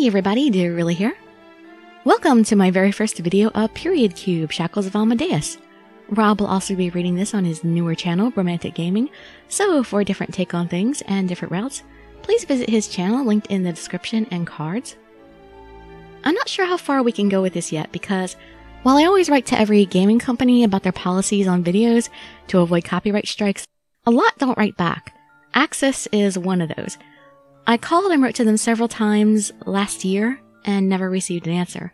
Hey everybody, Dirili here. Welcome to my very first video of Period Cube, Shackles of Amadeus. Rob will also be reading this on his newer channel, Bromatic Gaming, so for a different take on things and different routes, please visit his channel linked in the description and cards. I'm not sure how far we can go with this yet because while I always write to every gaming company about their policies on videos to avoid copyright strikes, a lot don't write back. Access is one of those. I called and wrote to them several times last year and never received an answer,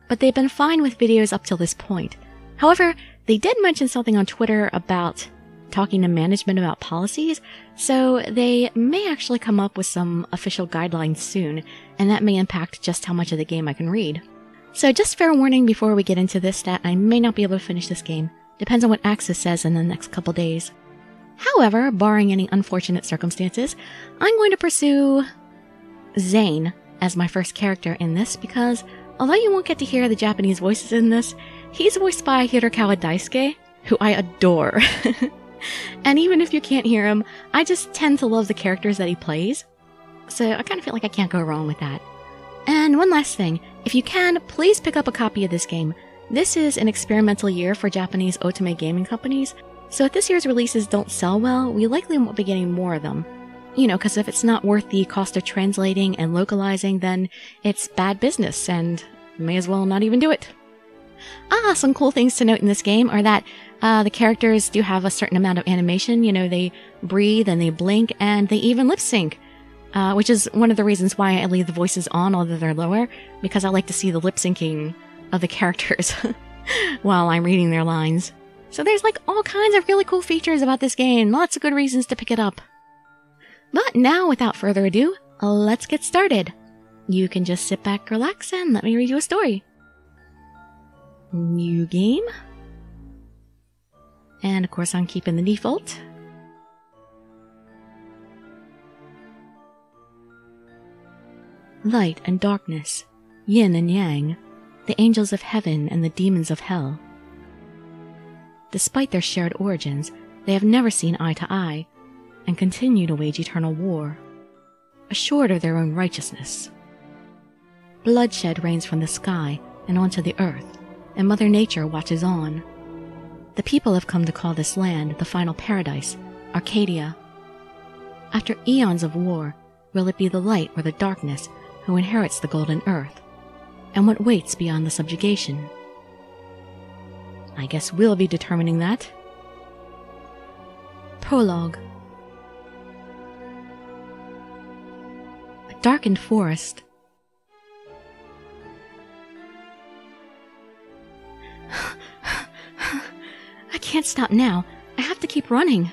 but they've been fine with videos up till this point. However, they did mention something on Twitter about talking to management about policies, so they may actually come up with some official guidelines soon, and that may impact just how much of the game I can read. So just fair warning before we get into this that I may not be able to finish this game. Depends on what Access says in the next couple days. However, barring any unfortunate circumstances, I'm going to pursue Zane as my first character in this because, although you won't get to hear the Japanese voices in this, he's voiced by Hirokawa Daisuke, who I adore. And even if you can't hear him, I just tend to love the characters that he plays. So I kind of feel like I can't go wrong with that. And one last thing, if you can, please pick up a copy of this game. This is an experimental year for Japanese otome gaming companies, so if this year's releases don't sell well, we likely won't be getting more of them. You know, because if it's not worth the cost of translating and localizing, then it's bad business, and may as well not even do it. Some cool things to note in this game are that the characters do have a certain amount of animation. You know, they breathe and they blink, and they even lip sync. Which is one of the reasons why I leave the voices on, although they're lower, because I like to see the lip syncing of the characters while I'm reading their lines. So there's like all kinds of really cool features about this game, lots of good reasons to pick it up. But now, without further ado, let's get started. You can just sit back, relax, and let me read you a story. New game. And of course I'm keeping the default. Light and darkness, yin and yang, the angels of heaven and the demons of hell. Despite their shared origins, they have never seen eye to eye, and continue to wage eternal war, assured of their own righteousness. Bloodshed rains from the sky and onto the earth, and Mother Nature watches on. The people have come to call this land the final paradise, Arcadia. After eons of war, will it be the light or the darkness who inherits the golden earth, and what waits beyond the subjugation? I guess we'll be determining that. Prologue. A darkened forest. I can't stop now. I have to keep running.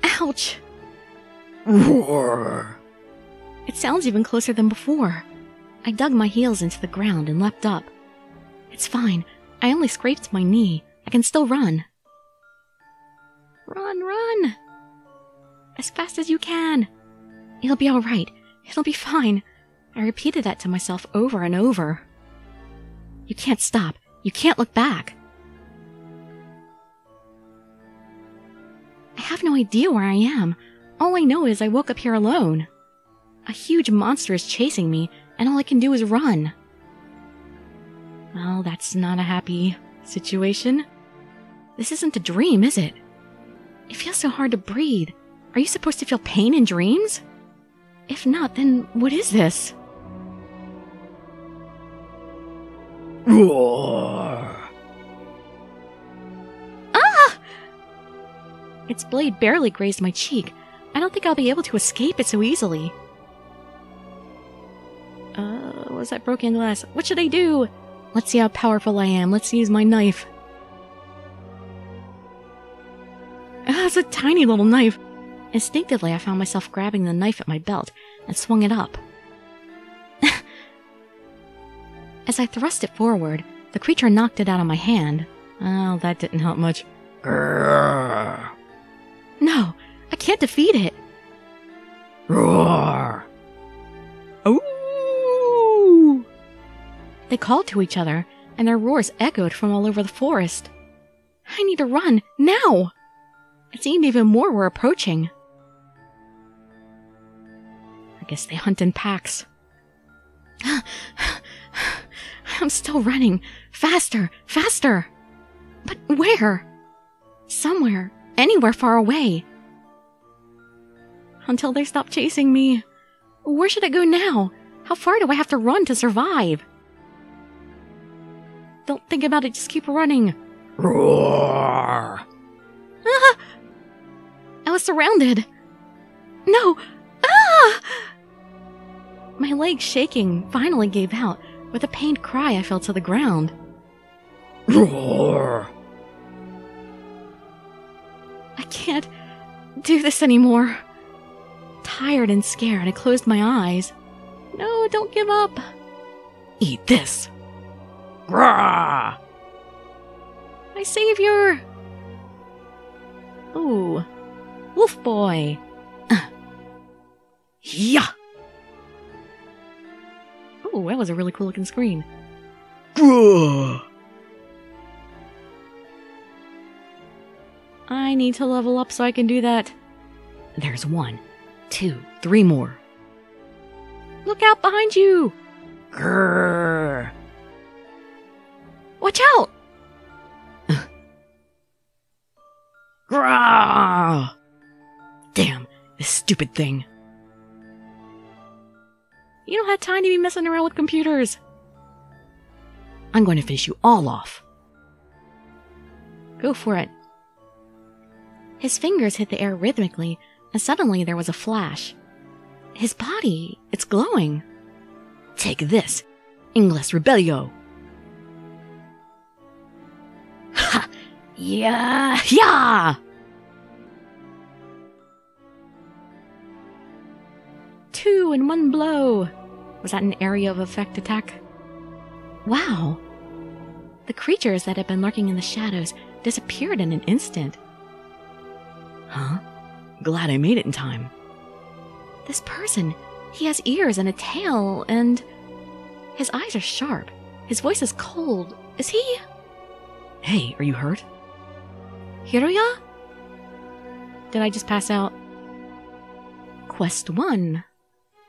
Ouch! Roar. It sounds even closer than before. I dug my heels into the ground and leapt up. It's fine. I only scraped my knee. I can still run. Run, run! As fast as you can. It'll be all right. It'll be fine. I repeated that to myself over and over. You can't stop. You can't look back. I have no idea where I am. All I know is I woke up here alone. A huge monster is chasing me, and all I can do is run. Well, that's not a happy situation. This isn't a dream, is it? It feels so hard to breathe. Are you supposed to feel pain in dreams? If not, then what is this? Roar! Ah! Its blade barely grazed my cheek. I don't think I'll be able to escape it so easily. Was that broken glass? What should I do? Let's see how powerful I am. Let's use my knife. It's a tiny little knife. Instinctively, I found myself grabbing the knife at my belt and swung it up. As I thrust it forward, the creature knocked it out of my hand. Oh, that didn't help much. Grrr. No, I can't defeat it. Roar! Oh! They called to each other, and their roars echoed from all over the forest. I need to run, now! It seemed even more were approaching. I guess they hunt in packs. I'm still running. Faster, faster! But where? Somewhere, anywhere far away. Until they stop chasing me. Where should I go now? How far do I have to run to survive? Don't think about it, just keep running. Roar! Ah! I was surrounded. No! Ah! My legs shaking finally gave out. With a pained cry, I fell to the ground. Roar! I can't do this anymore. Tired and scared, I closed my eyes. No, don't give up. Eat this. Grah! My savior! Ooh. Wolf boy. Yeah! Ooh, that was a really cool looking screen. Grah! I need to level up so I can do that. There's 1, 2, 3 more. Look out behind you! Grrr! Watch out! Grrr! Damn, this stupid thing. You don't have time to be messing around with computers. I'm going to finish you all off. Go for it. His fingers hit the air rhythmically, and suddenly there was a flash. His body, it's glowing. Take this, Ingles Rebellio. Ha! Yeah! Yeah! 2 in 1 blow. Was that an area of effect attack? Wow. The creatures that had been lurking in the shadows disappeared in an instant. Huh? Glad I made it in time. This person, he has ears and a tail, and his eyes are sharp. His voice is cold. Is he? Hey, are you hurt? Hiroya? Did I just pass out? Quest 1,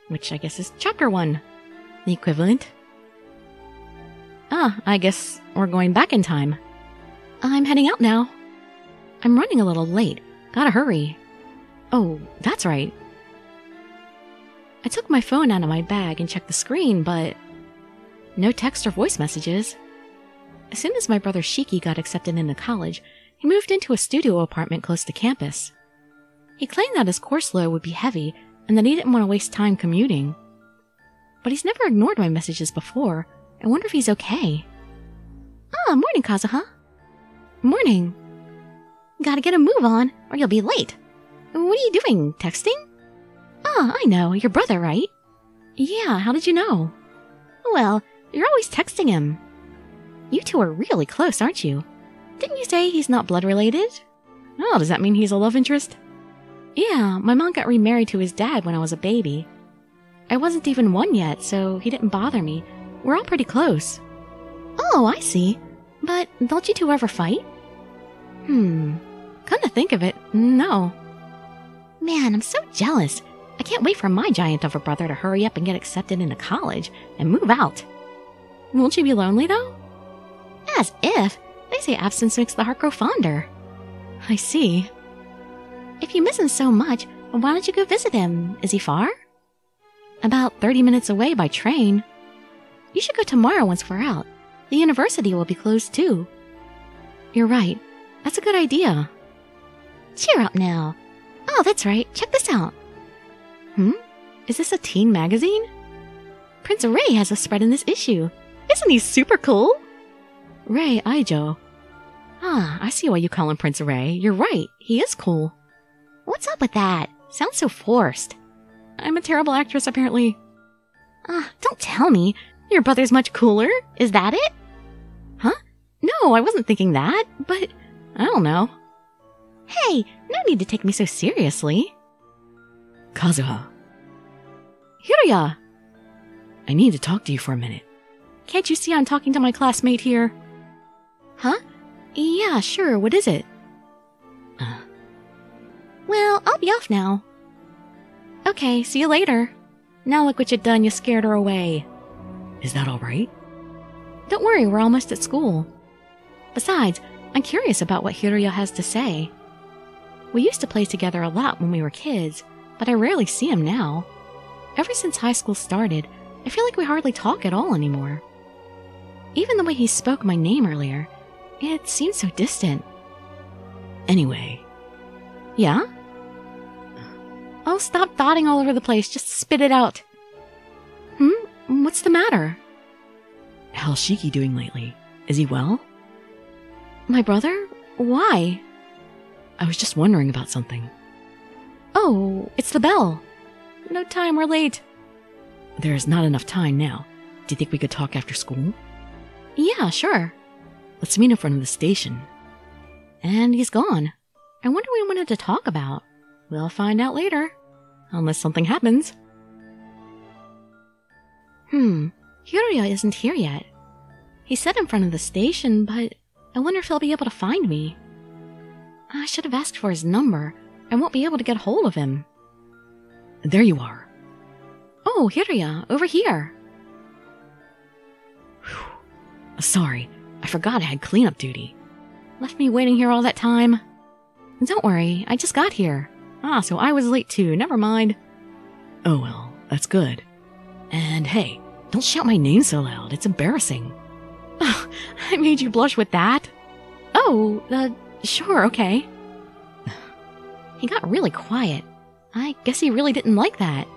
which I guess is Chapter 1, the equivalent. Ah, I guess we're going back in time. I'm heading out now. I'm running a little late. Gotta hurry. Oh, that's right. I took my phone out of my bag and checked the screen, but no text or voice messages. As soon as my brother Shiki got accepted into college, he moved into a studio apartment close to campus. He claimed that his course load would be heavy and that he didn't want to waste time commuting. But he's never ignored my messages before. I wonder if he's okay. Ah, morning, Kazuha. Morning. Gotta get a move on, or you'll be late. What are you doing, texting? Ah, I know, your brother, right? Yeah, how did you know? Well, you're always texting him. You two are really close, aren't you? Didn't you say he's not blood related? Oh, does that mean he's a love interest? Yeah, my mom got remarried to his dad when I was a baby. I wasn't even 1 yet, so he didn't bother me. We're all pretty close. Oh, I see. But don't you two ever fight? Come to think of it, no. Man, I'm so jealous. I can't wait for my giant of a brother to hurry up and get accepted into college and move out. Won't you be lonely, though? As if. They say absence makes the heart grow fonder. I see. If you miss him so much, why don't you go visit him? Is he far? About 30 minutes away by train. You should go tomorrow once we're out. The university will be closed too. You're right. That's a good idea. Cheer up now. Oh, that's right. Check this out. Is this a teen magazine? Prince Ray has a spread in this issue. Isn't he super cool? Ray Aijo. Ah, I see why you call him Prince Ray. You're right. He is cool. What's up with that? Sounds so forced. I'm a terrible actress, apparently. Don't tell me. Your brother's much cooler? Is that it? Huh? No, I wasn't thinking that, but I don't know. Hey, no need to take me so seriously. Kazuha. Hiroya. I need to talk to you for a minute. Can't you see I'm talking to my classmate here? Huh? Yeah, sure, what is it? Well, I'll be off now. Okay, see you later. Now look what you done, you scared her away. Is that all right? Don't worry, we're almost at school. Besides, I'm curious about what Hiruya has to say. We used to play together a lot when we were kids, but I rarely see him now. Ever since high school started, I feel like we hardly talk at all anymore. Even the way he spoke my name earlier, it seemed so distant. Anyway. Yeah? Oh, stop dotting all over the place. Just spit it out. What's the matter? How's Shiki doing lately? Is he well? My brother? Why? I was just wondering about something. Oh, it's the bell. No time, we're late. There's not enough time now. Do you think we could talk after school? Yeah, sure. Let's meet in front of the station. And he's gone. I wonder what he wanted to talk about. We'll find out later. Unless something happens. Hiruya isn't here yet. He said in front of the station, but I wonder if he'll be able to find me. I should have asked for his number. I won't be able to get hold of him. There you are. Oh, Hiruya, over here. Whew. Sorry, I forgot I had cleanup duty. Left me waiting here all that time. Don't worry, I just got here. So I was late too, never mind. Oh well, that's good. And hey, don't shout my name so loud, it's embarrassing. Oh, I made you blush with that? Oh, sure, okay. He got really quiet. I guess he really didn't like that.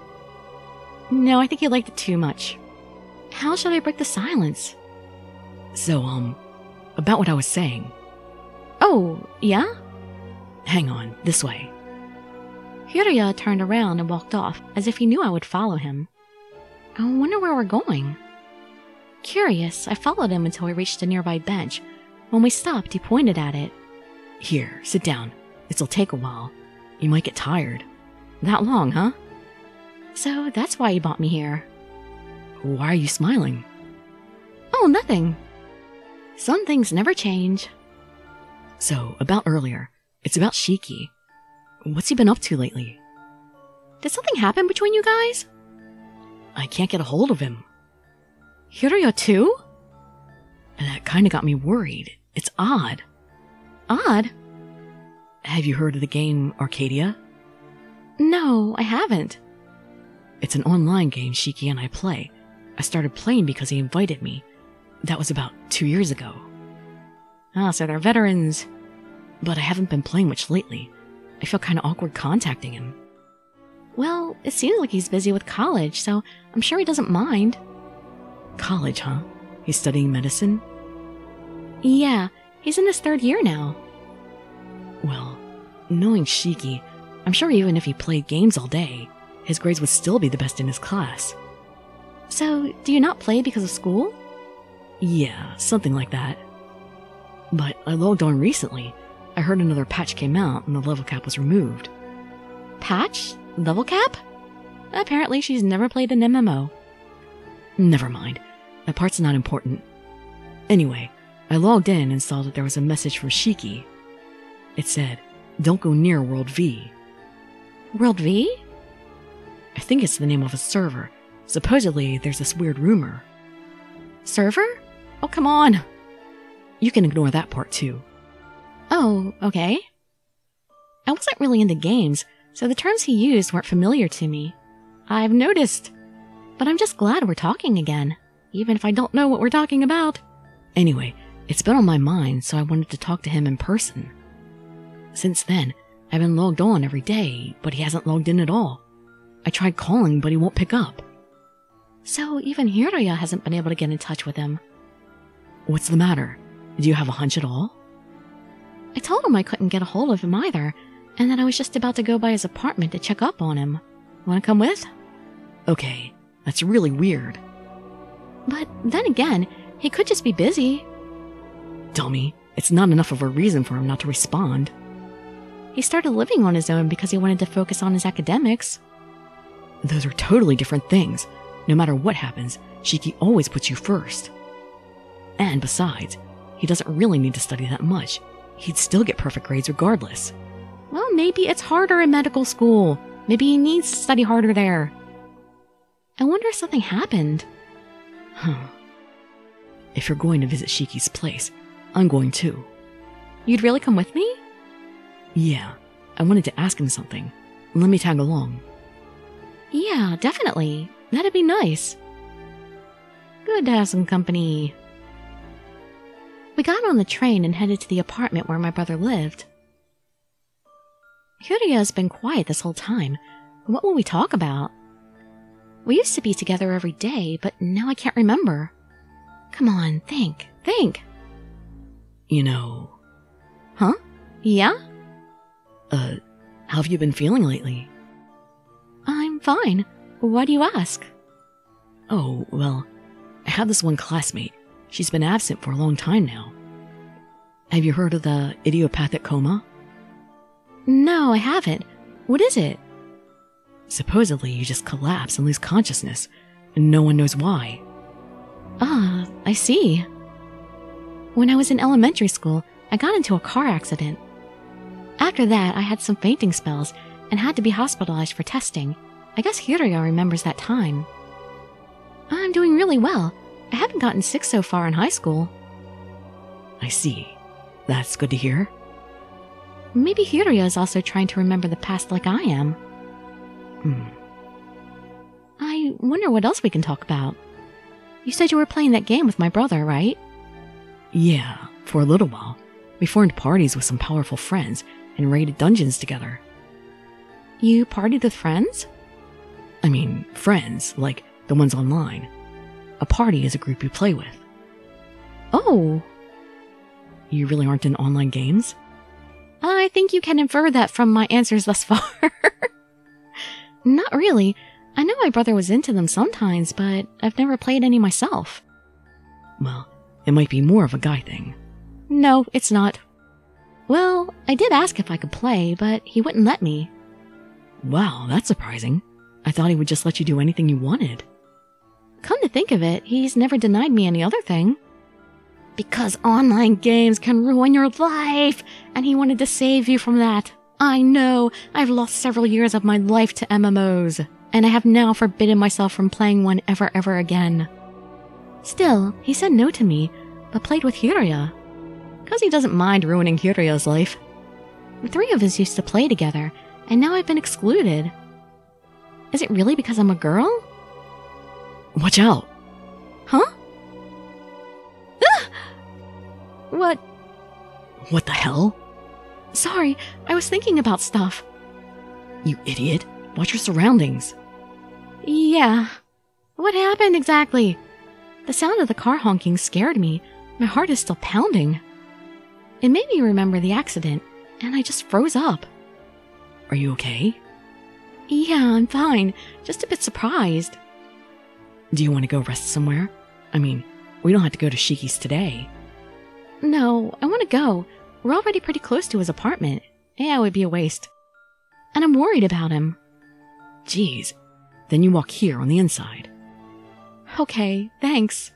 No, I think he liked it too much. How should I break the silence? So, about what I was saying. Oh, yeah? Hang on, this way. Hiruya turned around and walked off, as if he knew I would follow him. I wonder where we're going. Curious, I followed him until we reached a nearby bench. When we stopped, he pointed at it. Here, sit down. This'll take a while. You might get tired. That long, huh? So that's why you brought me here. Why are you smiling? Oh, nothing. Some things never change. So, about earlier. It's about Shiki. What's he been up to lately? Did something happen between you guys? I can't get a hold of him. Hiruya too? And that kinda got me worried. It's odd. Odd? Have you heard of the game Arcadia? No, I haven't. It's an online game Shiki and I play. I started playing because he invited me. That was about 2 years ago. So they're veterans. But I haven't been playing much lately. I feel kinda awkward contacting him. Well, it seems like he's busy with college, so I'm sure he doesn't mind. College, huh? He's studying medicine? Yeah, he's in his 3rd year now. Well, knowing Shiki, I'm sure even if he played games all day, his grades would still be the best in his class. So, do you not play because of school? Yeah, something like that. But I logged on recently. I heard another patch came out and the level cap was removed. Patch? Level cap? Apparently she's never played an MMO. Never mind. That part's not important. Anyway, I logged in and saw that there was a message from Shiki. It said, "Don't go near World V." World V? I think it's the name of a server. Supposedly, there's this weird rumor. Server? Oh, come on. You can ignore that part too. Oh, okay. I wasn't really into games, so the terms he used weren't familiar to me. I've noticed. But I'm just glad we're talking again, even if I don't know what we're talking about. Anyway, it's been on my mind, so I wanted to talk to him in person. Since then, I've been logged on every day, but he hasn't logged in at all. I tried calling, but he won't pick up. So even Hiruya hasn't been able to get in touch with him. What's the matter? Do you have a hunch at all? I told him I couldn't get a hold of him either, and that I was just about to go by his apartment to check up on him. Want to come with? Okay, that's really weird. But then again, he could just be busy. Dummy, it's not enough of a reason for him not to respond. He started living on his own because he wanted to focus on his academics. Those are totally different things. No matter what happens, Shiki always puts you first. And besides, he doesn't really need to study that much. He'd still get perfect grades regardless. Well, maybe it's harder in medical school. Maybe he needs to study harder there. I wonder if something happened. Huh. If you're going to visit Shiki's place, I'm going too. You'd really come with me? Yeah, I wanted to ask him something. Let me tag along. Yeah, definitely. That'd be nice. Good to have some company. We got on the train and headed to the apartment where my brother lived. Hyuria has been quiet this whole time. What will we talk about? We used to be together every day, but now I can't remember. Come on, think. You know... Huh? Yeah? How have you been feeling lately? I'm fine. Why do you ask? Oh, well, I have this one classmate. She's been absent for a long time now. Have you heard of the idiopathic coma? No, I haven't. What is it? Supposedly, you just collapse and lose consciousness, and no one knows why. Ah, I see. When I was in elementary school, I got into a car accident. After that, I had some fainting spells and had to be hospitalized for testing. I guess Hyuria remembers that time. I'm doing really well. I haven't gotten sick so far in high school. I see. That's good to hear. Maybe Hyuria is also trying to remember the past like I am. I wonder what else we can talk about. You said you were playing that game with my brother, right? Yeah, for a little while. We formed parties with some powerful friends and raided dungeons together. You partied with friends? I mean, friends, like the ones online. A party is a group you play with. Oh. You really aren't in online games? I think you can infer that from my answers thus far. Not really. I know my brother was into them sometimes, but I've never played any myself. Well, it might be more of a guy thing. No, it's not. Well, I did ask if I could play, but he wouldn't let me. Wow, that's surprising. I thought he would just let you do anything you wanted. Come to think of it, he's never denied me any other thing. Because online games can ruin your life, and he wanted to save you from that. I know, I've lost several years of my life to MMOs, and I have now forbidden myself from playing one ever again. Still, he said no to me, but played with Hyuria. Because he doesn't mind ruining Hyuria's life. The three of us used to play together, and now I've been excluded. Is it really because I'm a girl? Watch out! Huh? Ah! What? What the hell? Sorry, I was thinking about stuff. You idiot. Watch your surroundings. Yeah. What happened exactly? The sound of the car honking scared me. My heart is still pounding. It made me remember the accident, and I just froze up. Are you okay? Yeah, I'm fine. Just a bit surprised. Do you want to go rest somewhere? I mean, we don't have to go to Shiki's today. No, I want to go. We're already pretty close to his apartment. Yeah, it would be a waste. And I'm worried about him. Jeez. Then you walk here on the inside. Okay, thanks.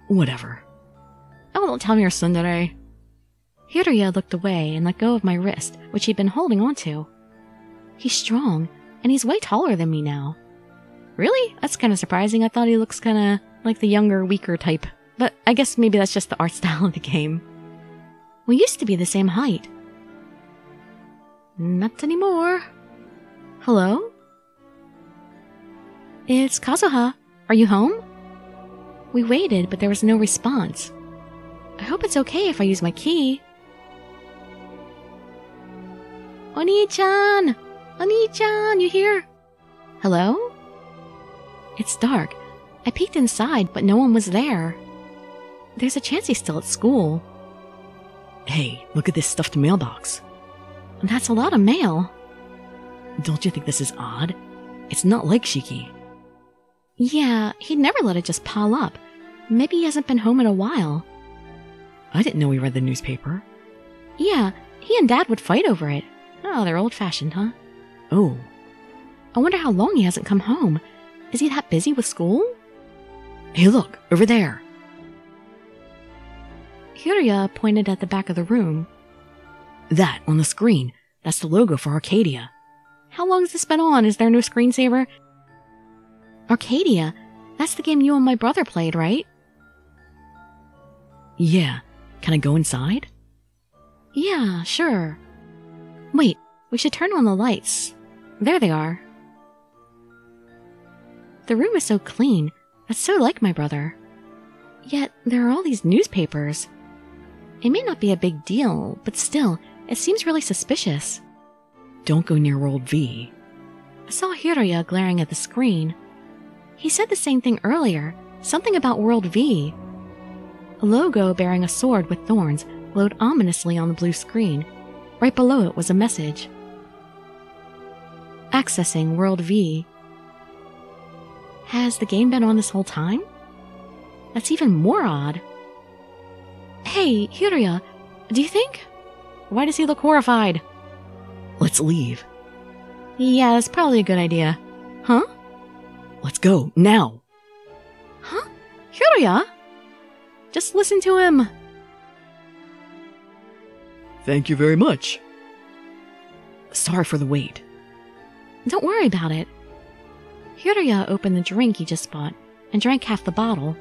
Whatever. Oh, don't tell me you're tsundere. Hyuria looked away and let go of my wrist, which he'd been holding onto. He's strong, and he's way taller than me now. Really? That's kind of surprising. I thought he looks kind of like the younger, weaker type. But I guess maybe that's just the art style of the game. We used to be the same height. Not anymore. Hello? It's Kazuha. Are you home? We waited, but there was no response. I hope it's okay if I use my key. Oni-chan! Oni-chan, you here? Hello? It's dark. I peeked inside, but no one was there. There's a chance he's still at school. Hey, look at this stuffed mailbox. That's a lot of mail. Don't you think this is odd? It's not like Shiki. Yeah, he'd never let it just pile up. Maybe he hasn't been home in a while. I didn't know he read the newspaper. Yeah, he and Dad would fight over it. Oh, they're old-fashioned, huh? Oh. I wonder how long he hasn't come home. Is he that busy with school? Hey, look, over there. Hyuria pointed at the back of the room. That, on the screen. That's the logo for Arcadia. How long has this been on? Is there no screensaver? Arcadia. That's the game you and my brother played, right? Yeah. Can I go inside? Yeah, sure. Wait, we should turn on the lights. There they are. The room is so clean. That's so like my brother. Yet, there are all these newspapers. It may not be a big deal, but still, it seems really suspicious. Don't go near World V. I saw Hiroya glaring at the screen. He said the same thing earlier, something about World V. A logo bearing a sword with thorns glowed ominously on the blue screen. Right below it was a message. Accessing World V. Has the game been on this whole time? That's even more odd. Hey, Hiroya, do you think? Why does he look horrified? Let's leave. Yeah, that's probably a good idea. Huh? Let's go, now! Huh? Hiroya? Just listen to him. Thank you very much. Sorry for the wait. Don't worry about it. Hiroya opened the drink he just bought and drank half the bottle.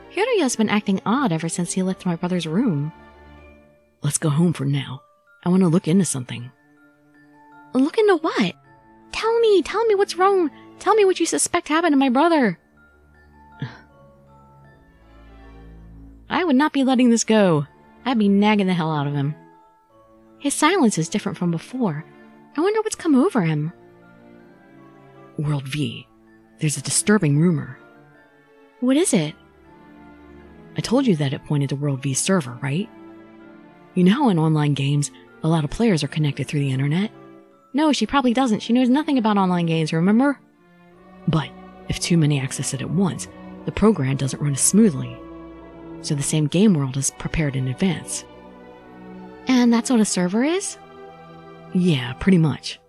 Hiroya's been acting odd ever since he left my brother's room. Let's go home for now. I want to look into something. Look into what? Tell me what's wrong. Tell me what you suspect happened to my brother. I would not be letting this go. I'd be nagging the hell out of him. His silence is different from before. I wonder what's come over him. World V. There's a disturbing rumor. What is it? I told you that it pointed to World V's server, right? You know how in online games, a lot of players are connected through the internet? No, she probably doesn't. She knows nothing about online games, remember? But if too many access it at once, the program doesn't run as smoothly. So the same game world is prepared in advance. And that's what a server is? Yeah, pretty much.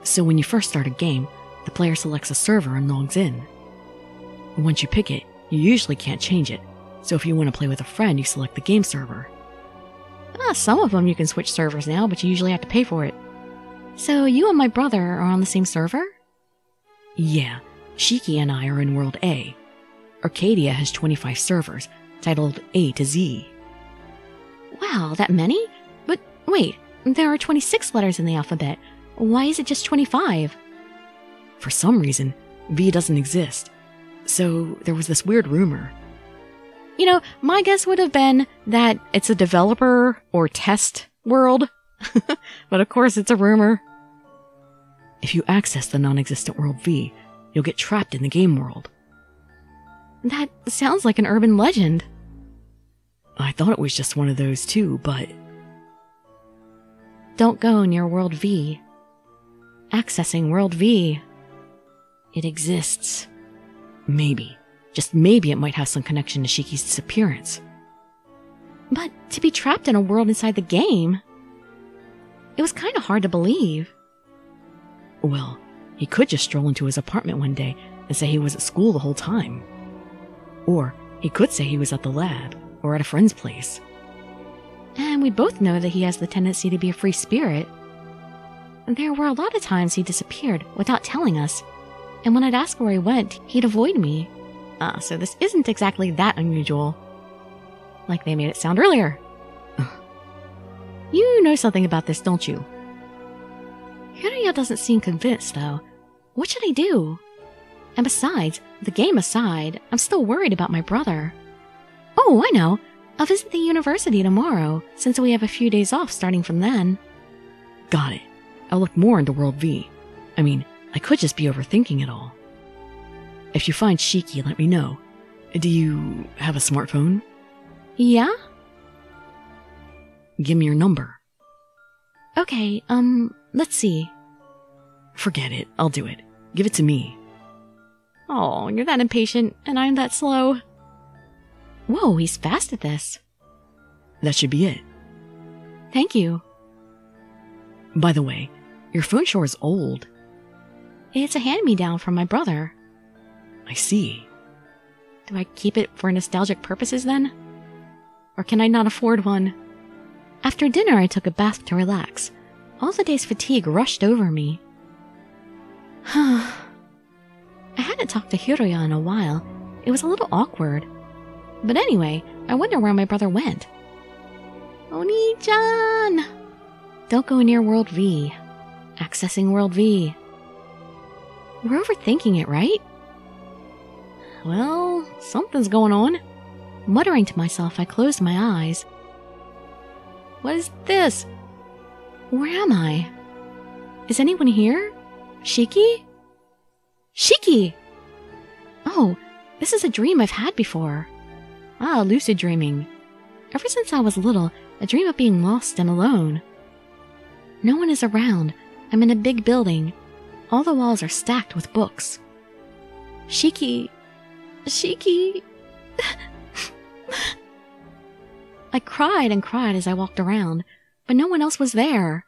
So when you first start a game, the player selects a server and logs in. Once you pick it, you usually can't change it, so if you want to play with a friend, you select the game server. Some of them you can switch servers now, but you usually have to pay for it. So you and my brother are on the same server? Yeah, Shiki and I are in World A. Arcadia has 25 servers, titled A to Z. Wow, that many? But wait, there are 26 letters in the alphabet. Why is it just 25? For some reason, V doesn't exist. So there was this weird rumor. You know, my guess would have been that it's a developer or test world. But of course it's a rumor. If you access the non-existent World V, you'll get trapped in the game world. That sounds like an urban legend. I thought it was just one of those too, but... Don't go near World V. Accessing World V. It exists. Maybe. Just maybe it might have some connection to Shiki's disappearance. But to be trapped in a world inside the game... It was kind of hard to believe. Well, he could just stroll into his apartment one day and say he was at school the whole time. Or he could say he was at the lab or at a friend's place. And we both know that he has the tendency to be a free spirit. There were a lot of times he disappeared without telling us, and when I'd ask where he went, he'd avoid me. So this isn't exactly that unusual. Like they made it sound earlier. You know something about this, don't you? Hiroya doesn't seem convinced, though. What should I do? And besides, the game aside, I'm still worried about my brother. Oh, I know. I'll visit the university tomorrow, since we have a few days off starting from then. Got it. I'll look more into World V. I mean, I could just be overthinking it all. If you find Shiki, let me know. Do you have a smartphone? Yeah? Give me your number. Okay, let's see. Forget it. I'll do it. Give it to me. Oh, you're that impatient, and I'm that slow. Whoa, he's fast at this. That should be it. Thank you. By the way, your phone sure is old. It's a hand-me-down from my brother. I see. Do I keep it for nostalgic purposes then? Or can I not afford one? After dinner, I took a bath to relax. All the day's fatigue rushed over me. I hadn't talked to Hiroya in a while. It was a little awkward. But anyway, I wonder where my brother went. Oni-chan! Don't go near World V. Accessing World V. We're overthinking it, right? Well, something's going on. Muttering to myself, I closed my eyes. What is this? Where am I? Is anyone here? Shiki? Shiki! Oh, this is a dream I've had before. Ah, lucid dreaming. Ever since I was little, I dream of being lost and alone. No one is around. I'm in a big building. All the walls are stacked with books. Shiki... Shiki... I cried and cried as I walked around, but no one else was there.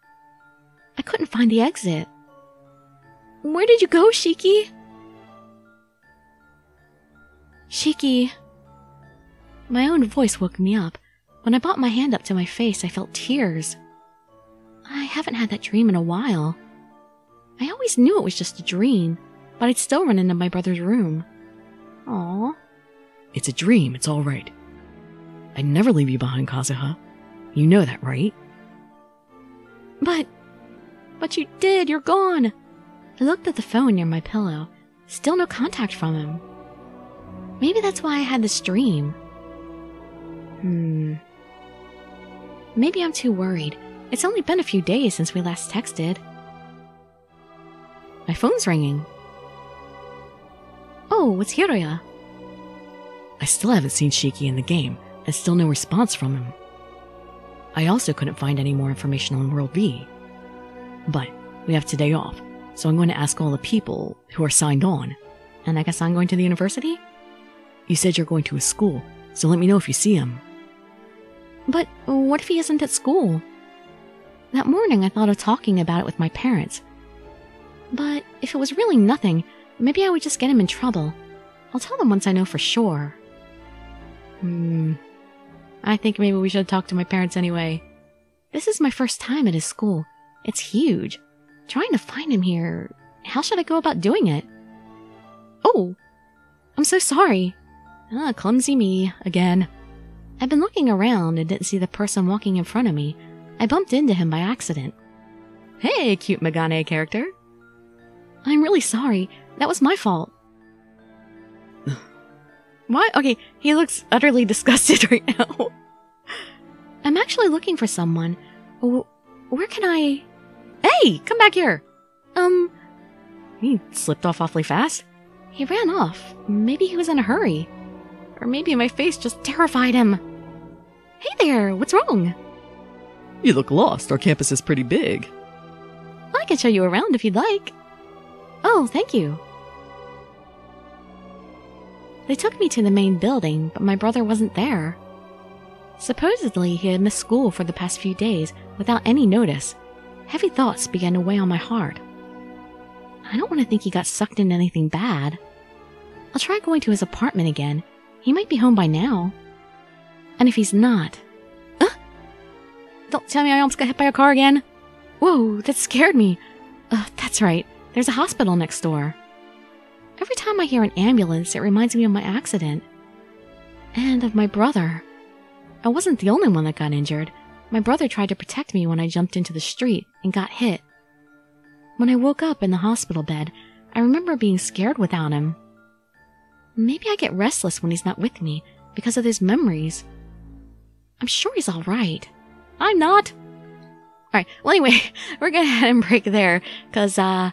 I couldn't find the exit. Where did you go, Shiki? Shiki... My own voice woke me up. When I brought my hand up to my face, I felt tears. I haven't had that dream in a while. I always knew it was just a dream, but I'd still run into my brother's room. Aww. It's a dream, it's all right. I'd never leave you behind, Kazuha. You know that, right? But you did, you're gone. I looked at the phone near my pillow. Still no contact from him. Maybe that's why I had this dream. Maybe I'm too worried. It's only been a few days since we last texted. My phone's ringing. Oh, it's Hiroya. I still haven't seen Shiki in the game, and still no response from him. I also couldn't find any more information on World V. But we have today off, so I'm going to ask all the people who are signed on. And I guess I'm going to the university? You said you're going to his school, so let me know if you see him. But what if he isn't at school? That morning I thought of talking about it with my parents. But if it was really nothing, maybe I would just get him in trouble. I'll tell them once I know for sure. I think maybe we should talk to my parents anyway. This is my first time at his school. It's huge. Trying to find him here, how should I go about doing it? Oh, I'm so sorry. Clumsy me, again. I've been looking around and didn't see the person walking in front of me. I bumped into him by accident. Hey, cute Megane character. I'm really sorry. That was my fault. What? Okay, he looks utterly disgusted right now. I'm actually looking for someone. Where can I... Hey, come back here! He slipped off awfully fast. He ran off. Maybe he was in a hurry. Or maybe my face just terrified him. Hey there, what's wrong? You look lost. Our campus is pretty big. I can show you around if you'd like. Oh, thank you. They took me to the main building, but my brother wasn't there. Supposedly, he had missed school for the past few days without any notice. Heavy thoughts began to weigh on my heart. I don't want to think he got sucked into anything bad. I'll try going to his apartment again. He might be home by now. And if he's not... Don't tell me I almost got hit by a car again. Whoa, that scared me. That's right. There's a hospital next door. Every time I hear an ambulance, it reminds me of my accident. And of my brother. I wasn't the only one that got injured. My brother tried to protect me when I jumped into the street and got hit. When I woke up in the hospital bed, I remember being scared without him. Maybe I get restless when he's not with me because of his memories. I'm sure he's all right. I'm not. Alright, well anyway, we're gonna head and break there, cause, yeah,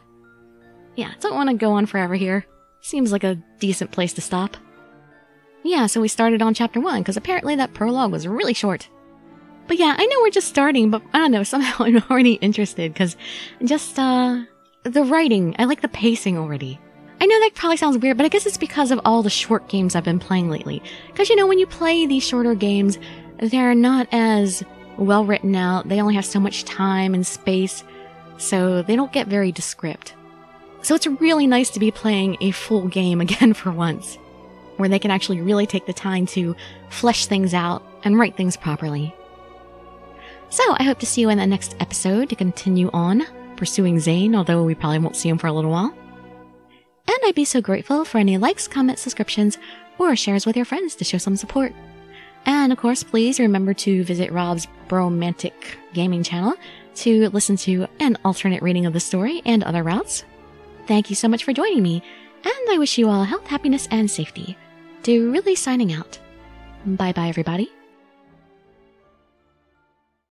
don't want to go on forever here. Seems like a decent place to stop. Yeah, so we started on chapter 1, because apparently that prologue was really short. But yeah, I know we're just starting, but I don't know, somehow I'm already interested, because just, the writing, I like the pacing already. I know that probably sounds weird, but I guess it's because of all the short games I've been playing lately. Because, you know, when you play these shorter games, they're not as well written out, they only have so much time and space, so they don't get very descript. So it's really nice to be playing a full game again for once, where they can actually really take the time to flesh things out and write things properly. So I hope to see you in the next episode to continue on pursuing Zane, although we probably won't see him for a little while. I'd be so grateful for any likes, comments, subscriptions, or shares with your friends to show some support. And of course, please remember to visit Rob's Bromatic Gaming channel to listen to an alternate reading of the story and other routes. Thank you so much for joining me, and I wish you all health, happiness, and safety. Dirili signing out. Bye-bye, everybody.